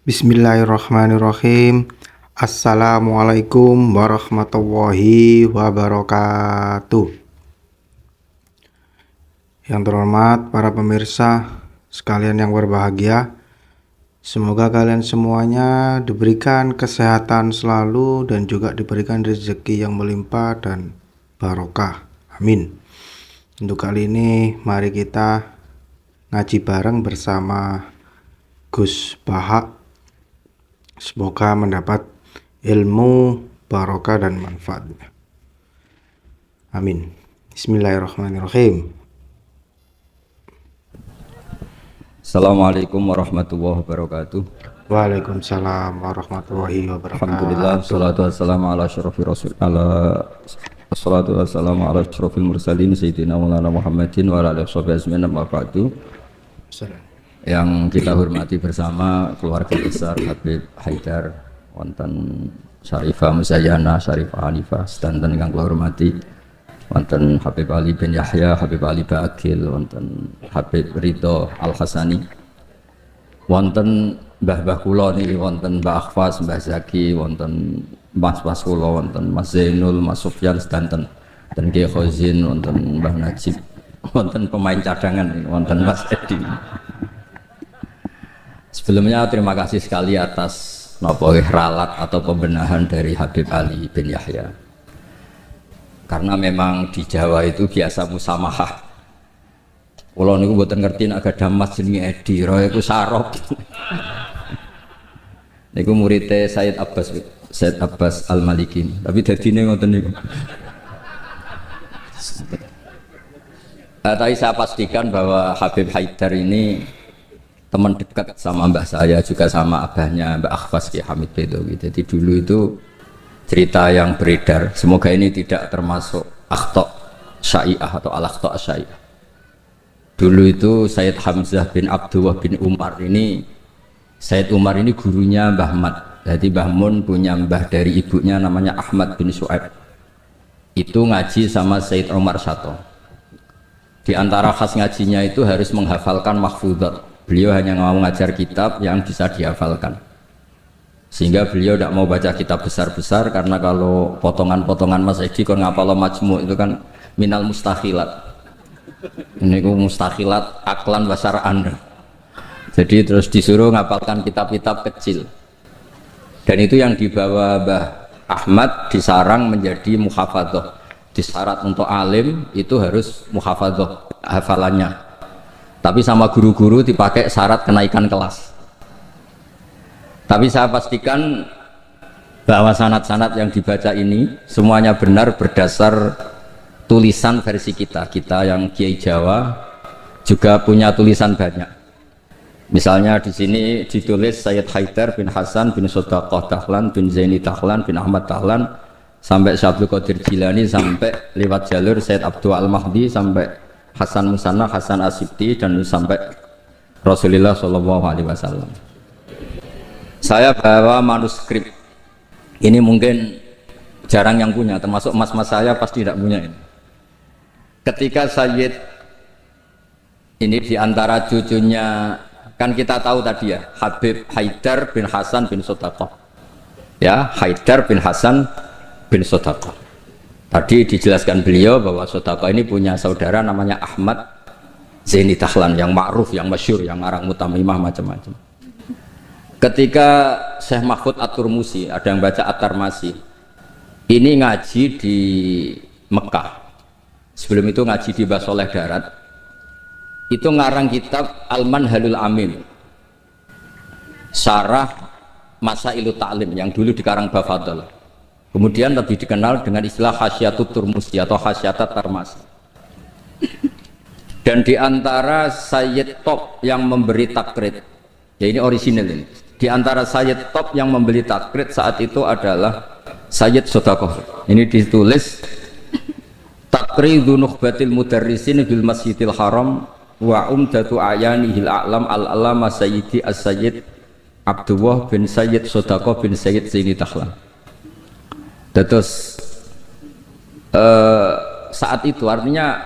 Bismillahirrahmanirrahim. Assalamualaikum warahmatullahi wabarakatuh. Yang terhormat para pemirsa sekalian yang berbahagia, semoga kalian semuanya diberikan kesehatan selalu dan juga diberikan rezeki yang melimpah dan barokah. Amin. Untuk kali ini mari kita ngaji bareng bersama Gus Baha. Semoga mendapat ilmu, barokah dan manfaatnya. Amin. Bismillahirrahmanirrahim. Assalamualaikum warahmatullahi wabarakatuh. Waalaikumsalam warahmatullahi Alhamdulillah, wabarakatuh. salatu wassalamu ala asyrofil mursalin Sayyidina Maulana Muhammadin wa ala alihi washabihi ajmain, amma ba'du. Yang kita hormati bersama keluarga besar Habib Haidar, wonten Syarifah Musayyana, Syarifah Hanifah, sedanten ingkang kula hormati, wonten Habib Ali bin Yahya, Habib Ali Baqil, wonten Habib Ridho Al Hasani, wonten mbah-mbah kula niki, wonten Mbah Akhfas, Mbah Zaki, wonten mas-mas kula, wonten Mas Zainul, Mas Sufyan sedanten, dan Kiai Khozin, wonten Mbah Najib, wonten pemain cadangan, wonten Mas Edi. Sebelumnya terima kasih sekali atas ralat atau pembenahan dari Habib Ali bin Yahya. Karena memang di Jawa itu biasa musamahah. Kalau niku mboten ngerti nek gadah mas jenenge Edi, roe iku sarok. Niku muridé Said Abbas Al-Maliki. Tapi dadine ngoten niku. Tapi saya pastikan bahwa Habib Haidar ini teman dekat sama mbah saya, juga sama abahnya Mbak Akhfas Ki Hamid Bedowi. Jadi dulu itu cerita yang beredar, semoga ini tidak termasuk akhta syai'ah atau al-akhta syai'ah. Dulu itu Sayyid Hamzah bin Abdullah bin Umar ini, Sayyid Umar ini gurunya Mbah Mat. Jadi Mbah Mun punya mbah dari ibunya namanya Ahmad bin Su'aib. Itu ngaji sama Sayyid Umar Sato. Di antara khas ngajinya itu harus menghafalkan mahfudhat. Beliau hanya mau ngajar kitab yang bisa dihafalkan, sehingga beliau tidak mau baca kitab besar-besar, karena kalau potongan-potongan Mas Edi kon ngapal majmu itu kan minal mustakhilat. Ini ku mustakhilat aklan basar Anda. Jadi terus disuruh ngapalkan kitab-kitab kecil, dan itu yang dibawa Mbah Ahmad disarang menjadi muhafadzah. Disyarat untuk alim itu harus muhafadzah hafalannya. Tapi sama guru-guru dipakai syarat kenaikan kelas. Tapi saya pastikan bahwa sanad-sanad yang dibaca ini semuanya benar berdasar tulisan versi kita. Kita yang Kiai Jawa juga punya tulisan banyak. Misalnya di sini ditulis Sayyid Haidar bin Hasan bin Sodaqah Dahlan bin Zaini Dahlan bin Ahmad Dahlan sampai Syabdul Qadir Jilani, sampai lewat jalur Sayyid Abdul Al-Mahdi, sampai Hasan Musanna, Hasan Asibti, dan sampai Rasulullah SAW. Saya bawa manuskrip ini, mungkin jarang yang punya, termasuk mas-mas saya pasti tidak punya ini. Ketika Sayyid ini diantara cucunya, kan kita tahu tadi ya, Habib Haidar bin Hasan bin Sodaqah, ya, Haidar bin Hasan bin Sodaqah. Tadi dijelaskan beliau bahwa Sodaqah ini punya saudara namanya Ahmad Zaini Dahlan, yang ma'ruf, yang masyhur, yang ngarang mutamimah macam-macam. Ketika Syekh Mahfud At-Turmusi, ada yang baca At-Tarmasi, ini ngaji di Mekah. Sebelum itu ngaji di Basoleh Darat. Itu ngarang kitab Al-Manhalul Amin, Syarah Masailut Ta'lim, yang dulu dikarang Bafadl. Kemudian lebih dikenal dengan istilah Hasyatut Turmusi atau Hasyatat Tarmasi. Dan diantara Sayyid Top yang memberi takrid, ya ini orisinal ini, diantara Sayyid Top yang memberi takrid saat itu adalah Sayyid Sodaqah. Ini ditulis Takridu Nukhbatil Mudarrisin bil Masjidil Haram wa umdatu ayanihil a'lam al-alama Sayyidi as-Sayyid Abdullah bin Sayyid Sodaqah bin Sayyid Zaini Dahlan. Terus saat itu artinya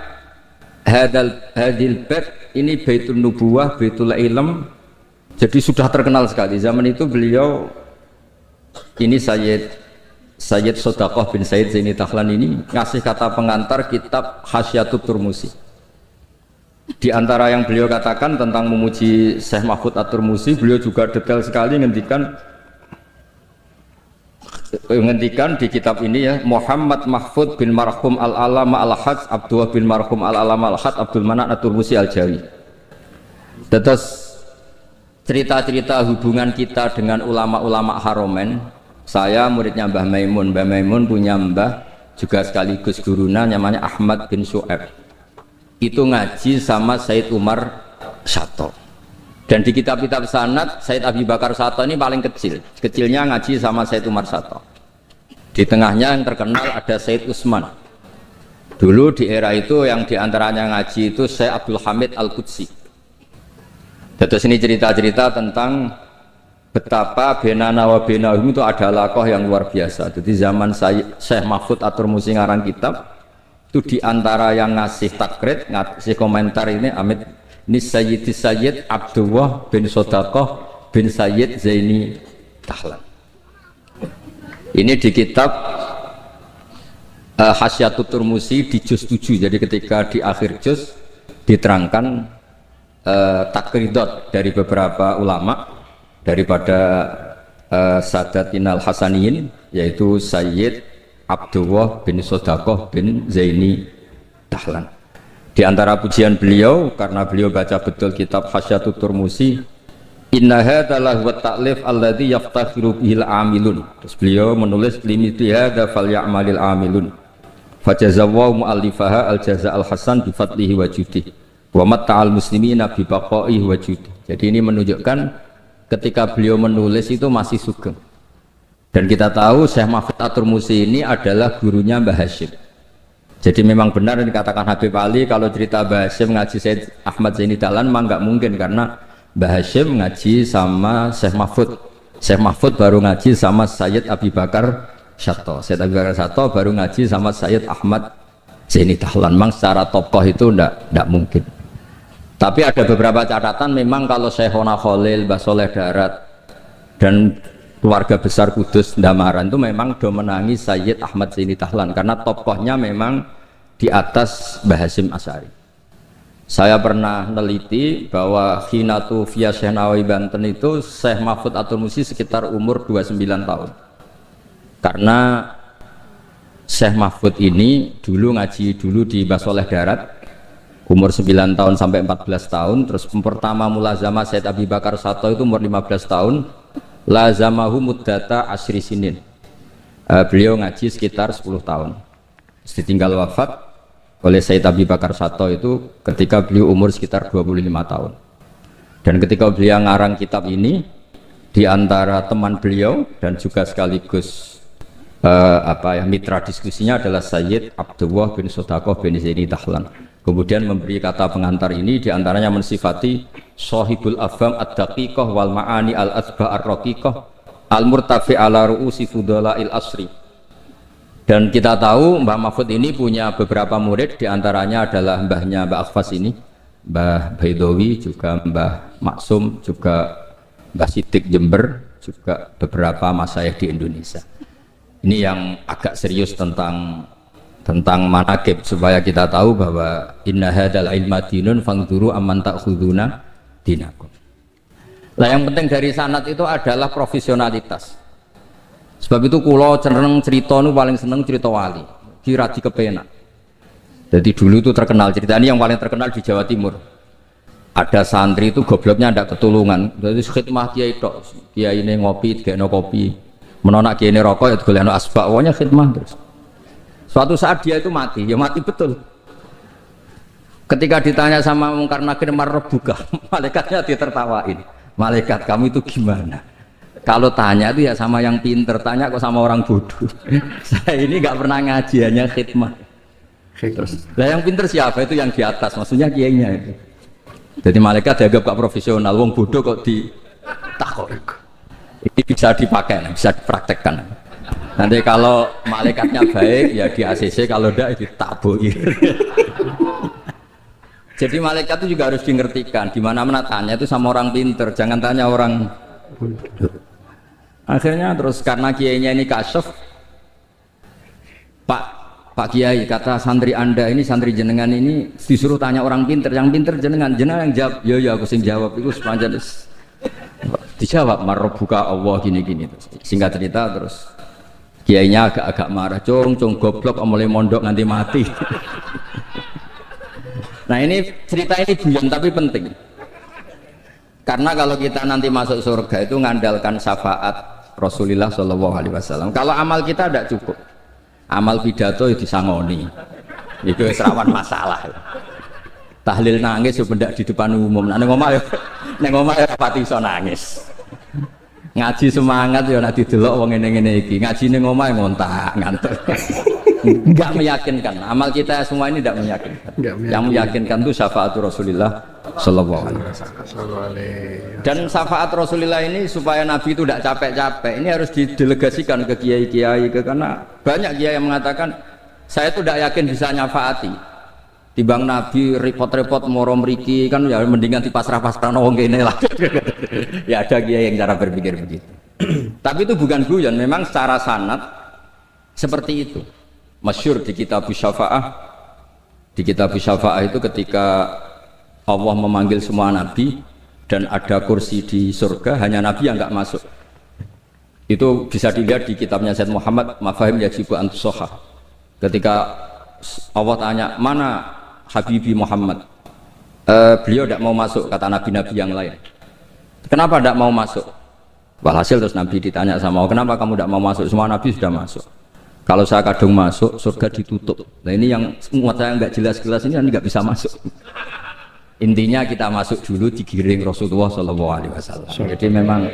hadil bait ini Baitun Nubuwah, Baitul Ilm, Jadi sudah terkenal sekali. Zaman itu beliau ini Sayyid Sodaqoh bin Sayyid Zaini Tahlan ini ngasih kata pengantar kitab Hasyatut Turmusi. Di antara yang beliau katakan tentang memuji Syekh Mahfud At-Turmusi, beliau juga detail sekali ngendikan di kitab ini ya, Muhammad Mahfud bin Marhum Al-Alama Al-Hajj Abdullah bin Marhum Al-Alama Al-Hajj Abdul Manan At-Turmusi Al-Jawi. Terus cerita-cerita hubungan kita dengan ulama-ulama Haromen. Saya muridnya Mbah Maimun. Mbah Maimun punya mbah juga sekaligus guruna namanya Ahmad bin Syu'aib. Itu ngaji sama Said Umar Sato. Dan di kitab-kitab sanad Said Abi Bakar Sato ini paling kecil. Kecilnya ngaji sama Said Umar Sato. Di tengahnya yang terkenal ada Said Utsman. Dulu di era itu yang diantaranya ngaji itu Syekh Abdul Hamid Al-Qudsi. Terus ini cerita-cerita tentang betapa benana wa benahum itu ada lakoh yang luar biasa. Jadi zaman Syekh Mahfud At-Turmusi ngarang kitab itu diantara yang ngasih takrid, ngasih komentar ini Amit ini Sayyid Abdullah bin Sodaqoh bin Sayyid Zaini Tahlan. Ini di kitab Hasyatut Turmusi di juz 7. Jadi ketika di akhir juz diterangkan takridot dari beberapa ulama daripada Sadatinal Hasaniyin, yaitu Sayyid Abdullah bin Sodaqoh bin Zaini Tahlan. Di antara pujian beliau, karena beliau baca betul kitab Hasyatut Turmusi, inna hadza lahu ta'lif alladzi yaftakhiru bihil amilun. Terus beliau menulis limiti hadza falyamalil amilun. Fajazawwa mu'allifaha al-jaza al-hasan bi fadlihi wa judihi wa matta'al muslimina bi baqaihi wa judihi. Jadi ini menunjukkan ketika beliau menulis itu masih sugeng. Dan kita tahu Syekh Mahfud At-Turmusi ini adalah gurunya Mbah Hasyim. Jadi memang benar yang dikatakan Habib Ali kalau cerita Mbah Hasyim ngaji Syekh Ahmad Zaini Tahlan memang nggak mungkin, karena Mbah Hasyim ngaji sama Syekh Mahfud. Syekh Mahfud baru ngaji sama Sayyid Abi Bakar Sato. Sayyid Abi Bakar Sato baru ngaji sama Sayyid Ahmad Zaini Tahlan. Memang secara tokoh itu nggak mungkin. Tapi ada beberapa catatan memang kalau Syekhona Khalil, Mbah Soleh Darat dan keluarga besar Kudus Ndamaran itu memang do menangi Sayyid Ahmad Zaini Tahlan karena tokohnya memang di atas Mbah Hasyim Asy'ari. Saya pernah neliti bahwa Khinatu via Syekh Nawawi Banten itu Syekh Mahfud At-Turmusi sekitar umur 29 tahun. Karena Syekh Mahfud ini dulu ngaji di Mbah Soleh Darat umur 9 tahun sampai 14 tahun, terus pertama mulazamah Sayyid Abi Bakar Sato itu umur 15 tahun. Lazamahu muddata asri sinin. Beliau ngaji sekitar 10 tahun. Ditinggal wafat oleh Sayyid Abi Bakar Sato itu ketika beliau umur sekitar 25 tahun. Dan ketika beliau ngarang kitab ini, di antara teman beliau dan juga sekaligus mitra diskusinya adalah Sayyid Abdullah bin Sodaqoh bin Zaini Tahlan. Kemudian memberi kata pengantar ini diantaranya mensifati Sohibul Afham Ad-Daqiqah wal Ma'ani Al-Asba Ar-Raqiqah Al-Murtafi ala Ru'usi Fudola'il Asri. Dan kita tahu Mbah Mahfud ini punya beberapa murid, diantaranya adalah mbahnya Mbah Akhfas ini, Mbah Baidowi, juga Mbah Maksum, juga Mbah Sidik Jember, juga beberapa masyayikh di Indonesia. Ini yang agak serius tentang manaqib, supaya kita tahu bahwa inna hadzal ilma dinun fangduru amman ta'khuduna dinakum. Lah yang penting dari sanad itu adalah profesionalitas. Sebab itu kula cenderung cerita nu paling seneng cerita wali, kira di kepenak. Jadi dulu itu terkenal cerita ini yang paling terkenal di Jawa Timur. Ada santri itu gobloknya ndak ketulungan. Jadi khidmah kiai tok. Kiai ini ngopi, digekno kopi. Menonak kiai ini rokok ya digolekno asbak, pokoknya khidmah terus. Suatu saat dia itu mati, ya mati betul. Ketika ditanya sama Mungkar Nakir marbuka, malaikatnya ditertawain. Malaikat kamu itu gimana? Kalau tanya itu ya sama yang pinter, tanya kok sama orang bodoh. Saya ini nggak pernah ngaji, hanya khidmah. Terus, lah yang pinter siapa? Itu yang di atas, maksudnya kiainya itu. Jadi malaikat dianggap gak profesional, wong bodoh kok ditakoi. Ini bisa dipakai, bisa dipraktekkan. Nanti kalau malaikatnya baik ya di ACC, kalau enggak ditaboi. Jadi malaikat itu juga harus mengertikan. Di mana-mana tanya itu sama orang pinter, jangan tanya orang. Akhirnya terus karena kiainya ini kasyaf, Pak Kiai, kata santri Anda ini, santri jenengan ini disuruh tanya orang pinter, yang pinter jenengan yang jawab. Ya aku sing jawab itu sepanjang dijawab marbuka Allah gini-gini. Singkat cerita terus kiainya agak-agak marah, cung goblok mulai mondok nganti mati. Nah ini cerita ini guyon tapi penting. Karena kalau kita nanti masuk surga itu ngandalkan syafaat Rasulullah Shallallahu Alaihi Wasallam. Kalau amal kita tidak cukup, amal pidato itu disangoni, itu serawan masalah. Tahlil nangis sebenarnya di depan umum. Neng omah ya pati iso nangis. Ngaji semangat ya nanti delok wong ngene-ngene iki. Ngaji ning omah ngontak ngantuk. Enggak meyakinkan. Amal kita semua ini tidak meyakinkan. Yang meyakinkan itu syafaat Rasulullah Sallallahu Alaihi Wasallam. Dan syafaat Rasulullah ini supaya Nabi itu tidak capek-capek. Ini harus didelegasikan ke kiai-kiai, karena banyak kiai yang mengatakan saya itu tidak yakin bisa nyafaati. Timbang Nabi repot-repot moro mriki kan ya mendingan dipasrah-pasrah wong kene lah. Ya ada kiai yang cara berpikir begitu. Tapi itu bukan guyon, memang secara sanad seperti itu. Masyhur di kitab Syafa'ah. Di kitab Syafa'ah itu ketika Allah memanggil semua nabi dan ada kursi di surga, hanya nabi yang enggak masuk. Itu bisa dilihat di kitabnya Said Muhammad Mafahim Yajibu Antusoha. Ketika Allah tanya, mana Habibi Muhammad? Beliau tidak mau masuk, kata nabi-nabi yang lain. Kenapa tidak mau masuk? Walhasil terus nabi ditanya sama Allah, kenapa kamu tidak mau masuk? Semua nabi sudah masuk. Kalau saya kadung masuk, surga ditutup. Nah ini yang muat saya nggak jelas-jelas ini nggak bisa masuk. Intinya kita masuk dulu digiring Rasulullah Shallallahu Alaihi Wasallam. Jadi memang,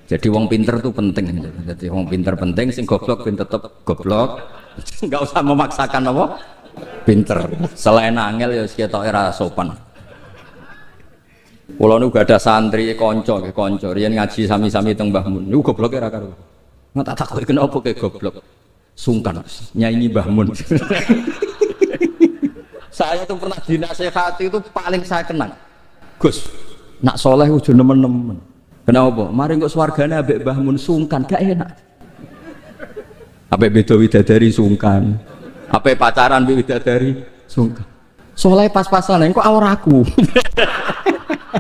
jadi wong pinter itu penting. Jadi wong pinter penting, sing goblok pinter tetap goblok. Nggak usah memaksakan apa pinter. Selain angel ya ketok era sopan. Kulo nu gak ada santri konco, riyen ngaji sami-sami teng Mbah Mun. Niku gobloke ra karo. Nggak tak takoki kenapa kayak goblok. Sungkan nyanyi Mbah Mun. Saya tuh pernah dinasehati itu paling saya kenang. Gus, nak soleh udah nemen-nemen. Kenapa? Mari kok swargane ambek Mbah Mun sungkan, gak enak. Ambek beda widadari sungkan. Ambek pacaran ambek widadari sungkan. Soleh pas-pasan kok awor aku.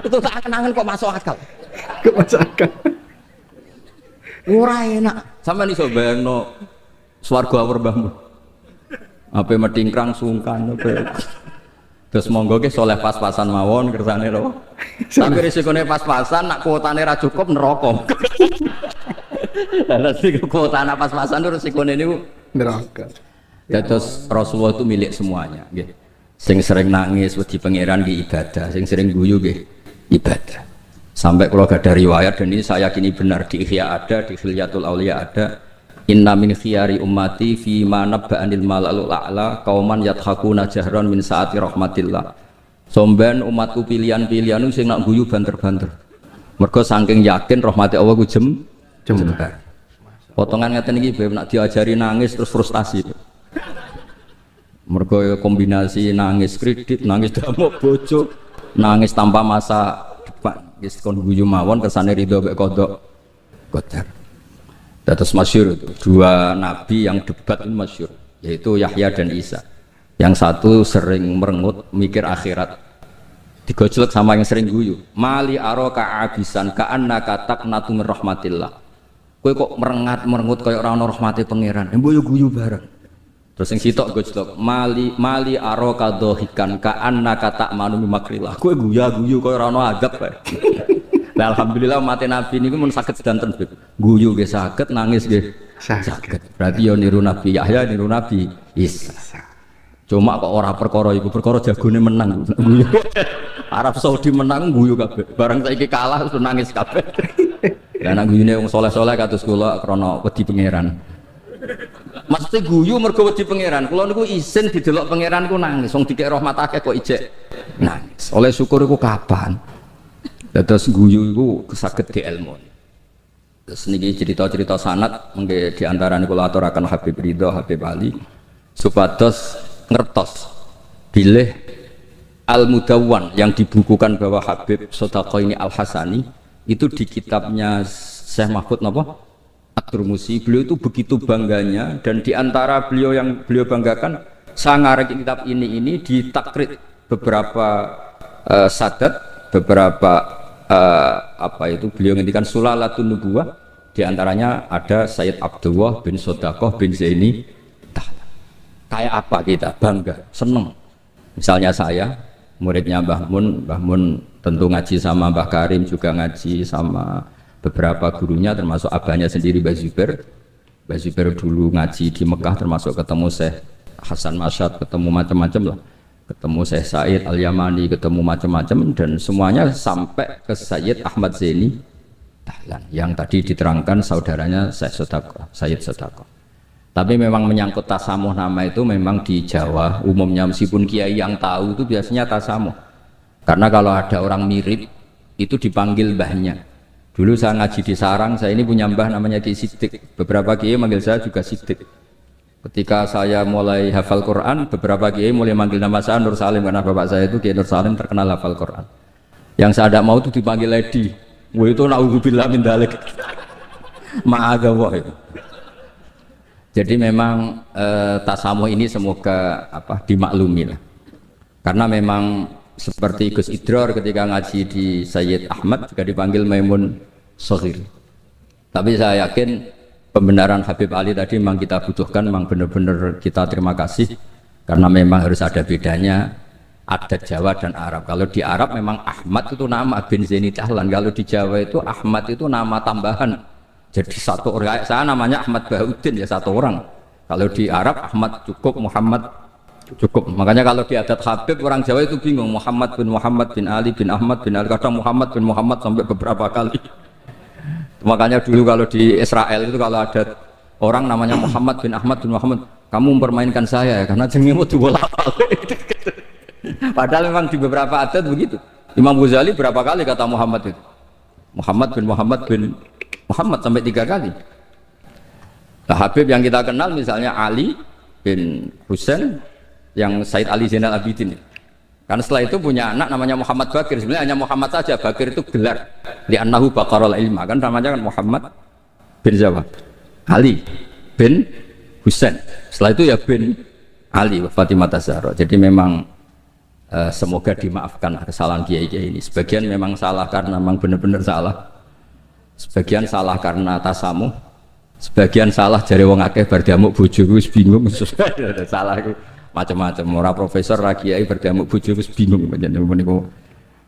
Itu tak kenangan kok masuk akal. Kok masuk akal. Ora enak. Sampeyan iso bayangno swarga awor Mbah Mun. Apa metingkrang sungkan apa. Terus monggo ke soleh pas-pasan mawon kersane lho. Tapi risikone pas-pasan nak kuotane ra cukup neraka. Lah sing kuotane pas-pasan terus risikone niku Neraka. Ya terus Rasulullah itu milik semuanya nggih. Sing sering nangis wedi pangeran nggih ibadah, sing sering guyu nggih ibadah. Sampai kalau gak ada riwayat dan ini saya yakini benar di Ihya ada, di Khilyatul Auliya ada. Inna min khiyari ummati fi ma nabba'anil malalul a'la qauman yadhakuna jahran min saati rahmatillah. Somben umatku pilihan-pilihan sing nak guyu banter-banter. Mergo saking yakin rahmati Allah ku jembar. Potongan ngeten iki bae nak diajari nangis terus frustasi. Mergo kombinasi nangis kredit, nangis damuk bojo, nangis tanpa masa depan. Wis kon guyu mawon kersane ridho mek kodok qadar. Terus masyhur itu dua nabi yang debat itu masyhur, yaitu Yahya dan Isa. Yang satu sering merengut mikir akhirat, digojlok sama yang sering guyu. Mali aroka abisan ka'annaka taqnatu min rahmatillah. Kowe kok merengut kaya ora ana rahmate pangeran. Mbok yo guyu bareng. Terus yang sitok gojlok mali aroka dohikan ka'annaka ta'manu min makrillah. Kowe guyu kaya ora ana adab kae. Nah, alhamdulillah umat Nabi ini pun sakit sedanten guyu nggih sakit, nangis nggih sakit. Berarti yo niru Nabi Yahya, niru Nabi Isa. Cuma kok ora perkara iku, perkara jagone menang. Guyu. Arab Saudi menang guyu kabeh. Barang saiki kalah terus nangis kabeh. Lah nek guyune wong saleh-saleh kados kula krana wedi pangeran. Maksudnya guyu mergo wedi pangeran. Kula niku isin didelok pangeran ku nangis. Wong dikek rahmat akeh kok ijek nangis. Oleh syukur iku kapan? Terus guyu itu sakit di ilmu. Terus niki cerita-cerita sanad mengke di antara kula aturaken Habib Ridho, Habib Ali supados ngertos bilih Al-Mudawwan yang dibukukan bahwa Habib Sodaqah ini Al-Hasani itu di kitabnya Syekh Mahfud napa? At-Turmusi. Beliau itu begitu bangganya, dan di antara beliau yang beliau banggakan saya ngarang kitab ini ditakrit beberapa sadat, beberapa apa itu beliau ngendikan Sulalatun Nubuwah, di antaranya ada Sayyid Abdullah bin Sodaqah bin Zaini Tahlan. Kayak apa kita bangga, seneng. Misalnya saya muridnya Mbah Mun tentu ngaji sama Mbah Karim, juga ngaji sama beberapa gurunya termasuk abahnya sendiri Mbah Zubair. Mbah Zubair dulu ngaji di Mekah, termasuk ketemu Syekh Hasan Masyad, ketemu macam-macam lah, ketemu Syekh Said Al-Yamani, ketemu macam-macam, dan semuanya sampai ke Sayyid Ahmad Zaini Tahlan yang tadi diterangkan saudaranya Syekh Sodaqah, Sayyid Sodaqah. Tapi memang menyangkut tasamuh nama itu memang di Jawa umumnya, meskipun kiai yang tahu itu biasanya tasamuh, karena kalau ada orang mirip itu dipanggil mbahnya. Dulu saya ngaji di Sarang, saya ini punya mbah namanya Ki Siddiq, beberapa kiai manggil saya juga Siddiq. Ketika saya mulai hafal Quran, beberapa kiai mulai manggil nama saya Nur Salim, karena bapak saya itu Kiai Nur Salim terkenal hafal Quran. Yang saya tidak mau itu dipanggil Lady. Wah, itu naudzubillah min dzalik. Ma'adzallah itu. Jadi memang tasamuh ini semoga dimaklumi lah. Karena memang seperti Gus Idror ketika ngaji di Sayyid Ahmad juga dipanggil Maimun Shaghir. Tapi saya yakin pembenaran Habib Ali tadi memang kita butuhkan, memang benar-benar kita terima kasih, karena memang harus ada bedanya adat Jawa dan Arab. Kalau di Arab memang Ahmad itu nama bin Zaini Tahlan, kalau di Jawa itu Ahmad itu nama tambahan. Jadi satu orang, saya namanya Ahmad Bahuddin ya satu orang. Kalau di Arab Ahmad cukup, Muhammad cukup. Makanya kalau di adat Habib orang Jawa itu bingung, Muhammad bin Ali bin Ahmad bin Ali, kadang Muhammad bin Muhammad sampai beberapa kali. Makanya dulu kalau di Israel itu kalau ada orang namanya Muhammad bin Ahmad bin Muhammad, kamu mempermainkan saya ya, karena jenengmu dibolak-balik. Padahal memang di beberapa adat begitu. Imam Ghazali berapa kali kata Muhammad itu? Muhammad bin Muhammad sampai 3 kali. Nah, Habib yang kita kenal misalnya Ali bin Husain yang Said Ali Zainal Abidin. Karena setelah itu punya anak namanya Muhammad Bakir. Sebenarnya hanya Muhammad saja, Bakir itu gelar. Li'annahu baqarul ilma, kan namanya kan Muhammad bin Zawad. Ali bin Husain. Setelah itu ya bin Ali Fatimah Zahra. Jadi memang semoga dimaafkan kesalahan kiai-kiai ini. Sebagian memang salah karena memang benar-benar salah. Sebagian salah karena tasamuh. Sebagian salah jare wong akeh bar diamuk bojoku wis bingung. Salah itu macam-macam. Ora profesor ra kiai bar diamuk bojo wis bingung niku.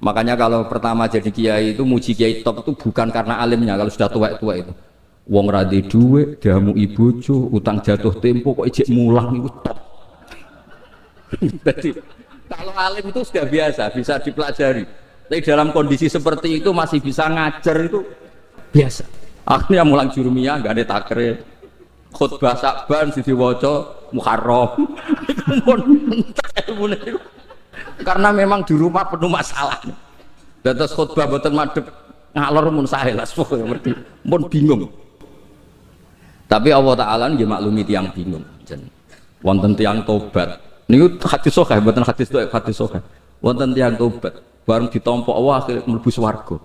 Makanya kalau pertama jadi kiai itu muji kiai top itu bukan karena alimnya. Kalau sudah tua-tua itu wong ra duwe dhuwit diamuki bojo, utang jatuh tempo kok ijek mulang iku top. Jadi kalau alim itu sudah biasa, bisa dipelajari. Tapi dalam kondisi seperti itu masih bisa ngajar itu biasa. Akhirnya mulang jurumiyah nggak ada takre, khutbah Sa'ban sisi waca Muharram. Karena memang di rumah penuh masalah. Dados khutbah boten madhep ngalor mun sae lah ngerti. Mun bingung. Tapi Allah Taala nggih maklumi tiyang bingung. Wonten tiyang tobat. Niku hadis sahih boten hadis sahih. Wonten tiyang tobat bareng ditampa Allah akhire mlebu swarga.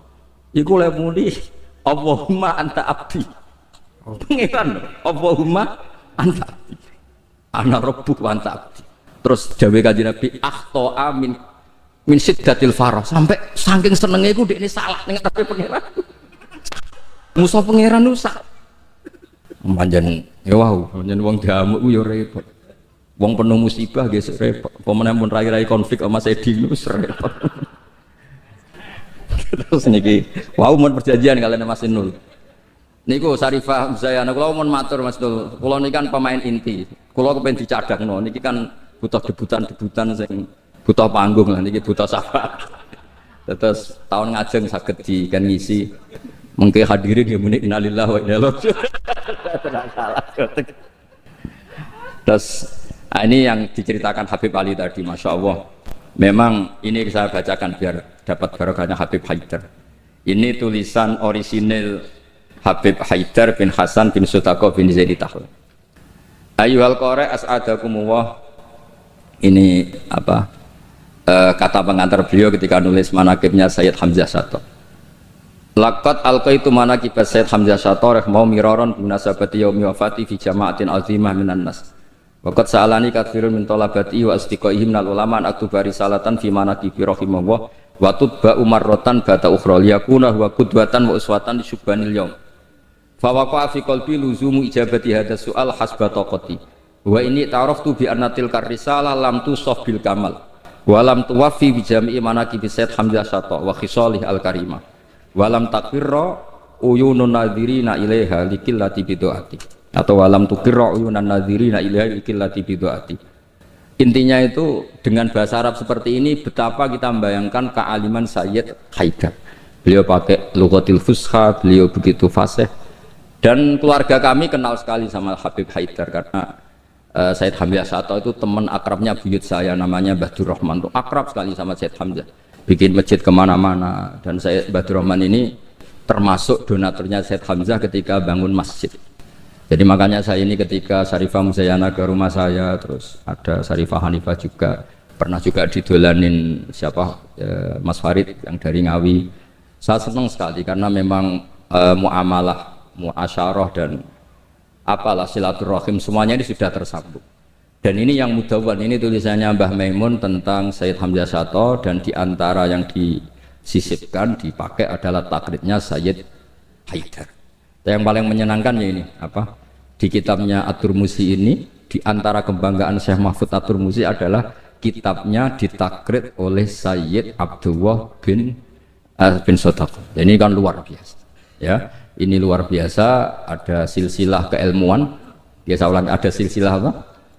Iku le muni Allahumma anta abdi. Pengiran Allahumma anta abdi. Ana rabbuk wa anta abdi. Terus dawuh Kanjeng Nabi akhta min siddatil farah, sampai saking senenge iku dekne salah ning ngarepe pengiran. Musa pengiran rusak. Panjen ya wau, panjen wong diamuk ku ya repot. Wong penuh musibah nggih repot. Pemene mun rai-rai konflik sama Sedi niku repot. Terus niki wau mun perjanjian kalian Mas Inul. Niku Sarifah saya kula mun matur Mas Inul. Kula niki kan pemain inti. Kula kepen dicadangno niki kan butuh debutan sing butuh panggung lah niki butuh sapa. Terus tahun ngajeng saged di kan ngisi mengke hadirin ya muni innalillahi wa inna ilaihi raji'un. Terus ini yang diceritakan Habib Ali tadi, Masya Allah. Memang ini saya bacakan biar dapat barokahnya Habib Haidar. Ini tulisan orisinil Habib Haidar bin Hasan bin Sodaqah bin Zaini Tahlan. Ayyuhal qari as'adakumullah. Ini apa? kata pengantar beliau ketika nulis manaqibnya Sayyid Hamzah Syato. Laqad alqaitu manaqib Sayyid Hamzah Syato rahimahullah miraran munasabati yaumi wafati fi jama'atin azimah minan nas. Waqad sa'alani katsirun min talabati wa asdiqaihim minal ulama an aktuba risalatan fi manaqibi rahimahullah wa tutba umarratan bata ukhra liyakuna huwa qudwatan wa uswatan li syubbanil yaum. Fa waqa'a fi qalbi luzumu ijabati hadha su'al hasba taqati. Wa inni ta'araftu bi anna tilka risalah lam tusaf bil kamal wa lam tuwaffi bi jami'i manaqibi Sayyid Hamzah Syato wa khisalih al karimah. Walam takfirra uyunun nadhirina ilaiha likillati bidu'ati atau walam tukirra uyunan nadhirina ilaiha likillati bidu'ati. Intinya itu dengan bahasa Arab seperti ini betapa kita membayangkan kealiman Sayyid Haidar. Beliau pakai lughatil fusha, beliau begitu fasih, dan keluarga kami kenal sekali sama Habib Haidar karena Sayyid Hamzah Syato itu teman akrabnya buyut saya namanya Badur Rahman, itu akrab sekali sama Sayyid Hamzah, bikin masjid kemana-mana, dan Sayyid Badur Rahman ini termasuk donaturnya Sayyid Hamzah ketika bangun masjid. Jadi makanya saya ini ketika Syarifah Muzayana ke rumah saya, terus ada Syarifah Hanifah juga, pernah juga didolanin siapa Mas Farid yang dari Ngawi. Saya senang sekali karena memang muamalah, muasyarah dan apalah silaturahim semuanya ini sudah tersambung. Dan ini yang mudawwan, ini tulisannya Mbah Maimun tentang Sayyid Hamzah Syato, dan diantara yang disisipkan dipakai adalah takribnya Sayyid Haidar. Yang paling menyenangkan ya ini apa, di kitabnya At-Turmusi ini, diantara kebanggaan Syekh Mahfud At-Turmusi adalah kitabnya ditakrib oleh Sayyid Abdullah bin Sodaq. Ini kan luar biasa ya, ini luar biasa. Ada silsilah keilmuan, biasa ulang, ada silsilah apa?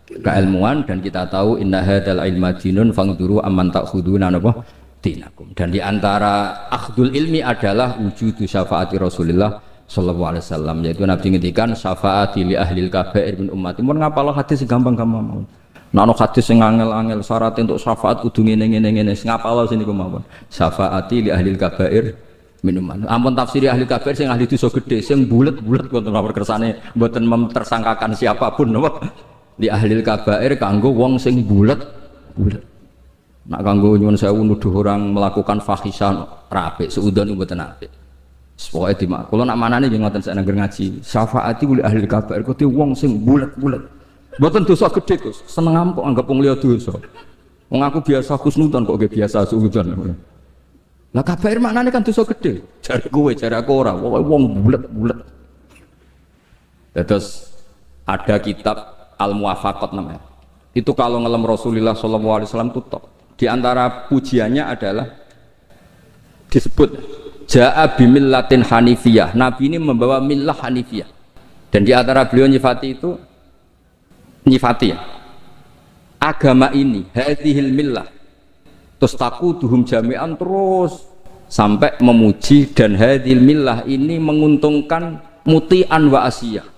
Keilmuan, dan kita tahu inna hadzal ilma dinun fangduru amman ta'khuduna napa dinakum. Dan diantara akhdul ilmi adalah wujudu syafaati Rasulullah sallallahu alaihi wasallam, yaitu Nabi ngendikan syafaati li ahlil kabair min ummati. Mun ngapalo hadis gampang-gampang mawon. Nek ana hadis sing angel-angel syarat untuk syafaat kudu ngene-ngene ngapalo sini mawon. Syafaati li ahlil kabair min ummati. Ampun tafsiri ahli kabair sing ahli dosa gedhe sing bulet-bulet wonten kersane mboten memtersangkakan siapapun napa. Li ahlil kabair kanggo wong sing bulet-bulet. Nak kanggo nyuwun sewu nuduh orang melakukan fahisan rapi, seudon mboten apik. Pokoke dimak. Kula nak manane nggih ngoten sak nang ngaji. Syafaati li ahli kabair kudu wong sing bulet-bulet. Mboten dosa gedhe, Gus. Seneng ampuk anggap wong liya dosa. Wong aku biasa husnudzon kok nggih biasa suudzon. Lah kabair maknane kan dosa gedhe. Jare kowe, jare aku ora. Pokoke wong bulet-bulet. Terus ada kitab Al-Muwafaqat namanya. Itu kalau ngelem Rasulullah sallallahu alaihi wasallam itu top. Di antara pujiannya adalah disebut Ja'a bimillatin hanifiyah. Nabi ini membawa millah hanifiyah. Dan di antara beliau nyifati itu, nyifati ya, agama ini, hadhil millah tustaquduhum jami'an, terus sampai memuji, dan hadhil millah ini menguntungkan muti'an wa asiyah.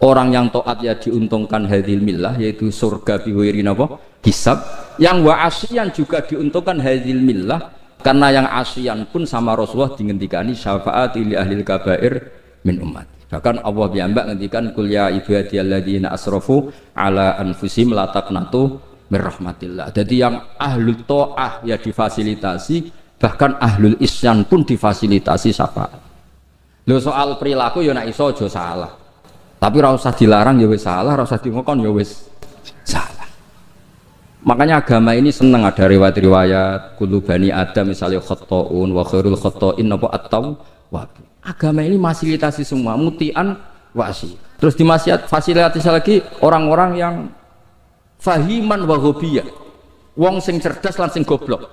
Orang yang taat ya diuntungkan hadhil millah, yaitu surga biwiri napa hisab. Yang wa asiyan juga diuntungkan hadhil millah, karena yang asian pun sama Rasulullah dingendikani syafaati li ahlil kabair min umat. Bahkan Allah piyambak ngendikan kul ya ibadiyalladzina asrafu ala anfusihim la taqnatu mir rahmatillah. Jadi yang ahlul taah ya difasilitasi, bahkan ahlul isyan pun difasilitasi syafaat. Lho soal perilaku ya nek iso aja salah. Tapi ora usah dilarang ya wis salah, ora usah dingokon ya wis salah. Makanya agama ini senang ada riwayat-riwayat kullu bani adam misalnya khata'un wa khairul khata'in apa at-tawwab. Agama ini fasilitasi semua mutian wasi. Terus fasilitasi lagi orang-orang yang fahiman wa ghobiyah. Wong sing cerdas lan sing goblok.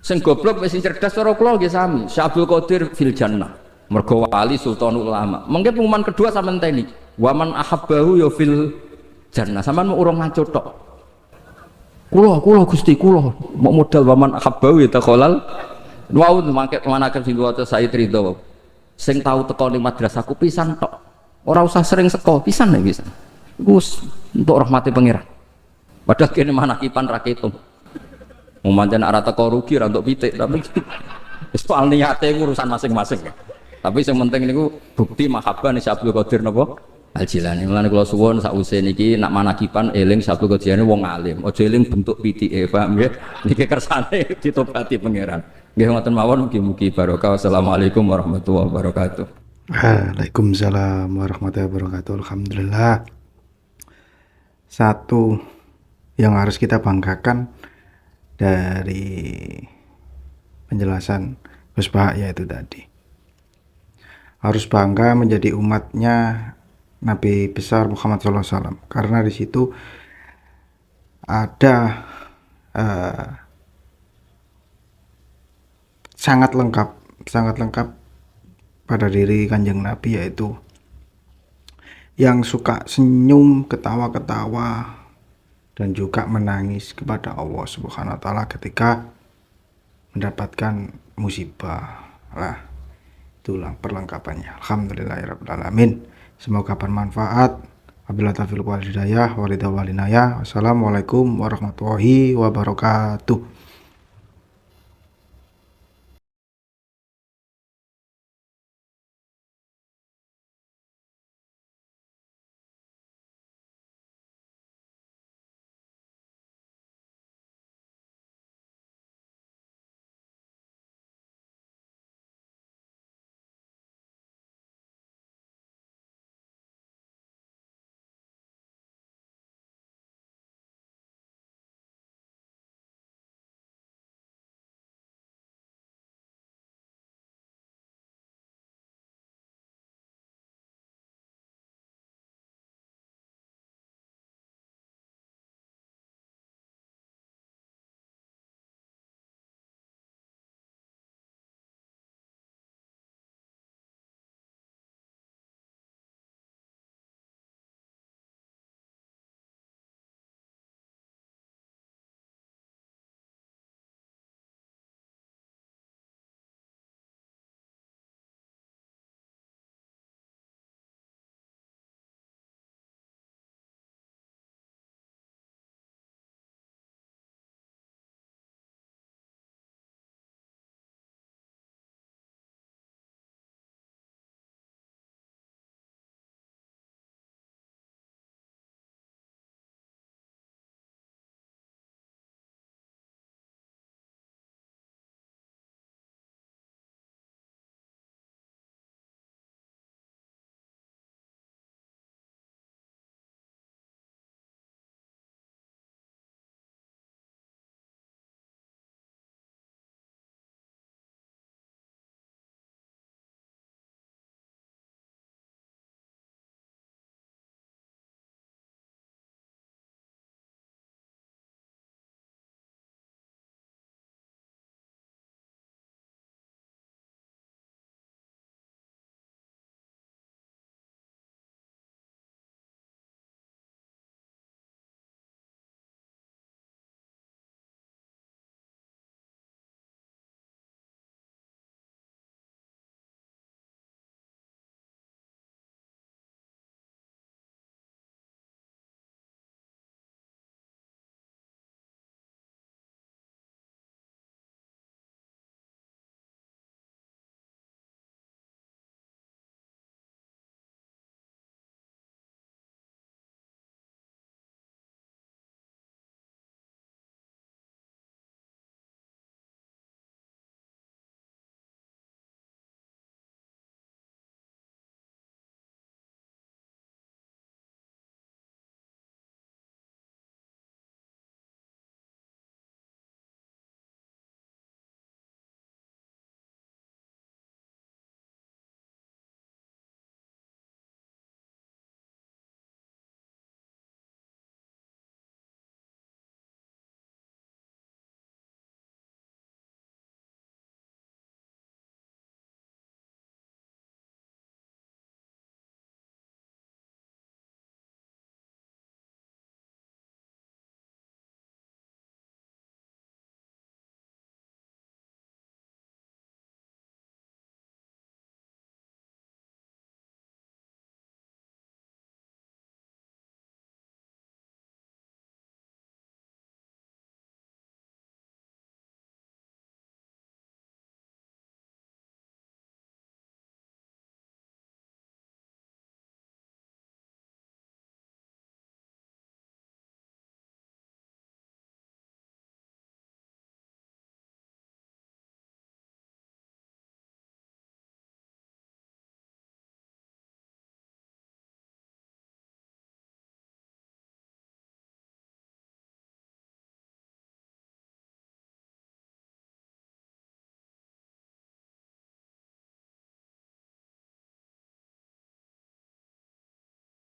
Sing goblok wis sing cerdas karo kula nggih sami. Syabul Qadir fil jannah. Mergo wali sultanul ulama. Mungkin pengumuman kedua sampean teni. Wa man ahabbahu ya fil jannah. Sampean mau urung ngaco tok. Kula Gusti kula mau modal waman ahabau ya takholal wau mangke manaken sing waca Sayyid Ridho sing tau teko ning madrasahku pisan tok, ora usah sering seko pisan nek pisan Gus untuk rahmati pangeran. Padahal kene manakipan ra ketung mumancen ora teko rugi ra untuk pitik, tapi soal niate urusan masing-masing. Tapi yang penting niku bukti mahabbah nih Abdul Qadir napa Al-Jilani. Mulane kula suwun sakwise niki nak manakipan eling Sabtu Qadriyane wong alim. Aja eling bentuk pitike, paham nggih? Niki kersane ditobati pangeran. Nggih ngoten mawon mugi-mugi barokah. Wassalamualaikum warahmatullahi wabarakatuh. Waalaikumsalam warahmatullahi wabarakatuh. Alhamdulillah. Satu yang harus kita banggakan dari penjelasan Gus Bahak yaitu tadi. Harus bangga menjadi umatnya Nabi besar Muhammad SAW, karena di situ ada sangat lengkap pada diri Kanjeng Nabi, yaitu yang suka senyum, ketawa-ketawa, dan juga menangis kepada Allah Subhanahu wa taala ketika mendapatkan musibah. Lah, itulah perlengkapannya. Alhamdulillahirabbil alamin. Semoga bermanfaat. Wabillahi taufiq wal hidayah. Wassalamualaikum warahmatullahi wabarakatuh.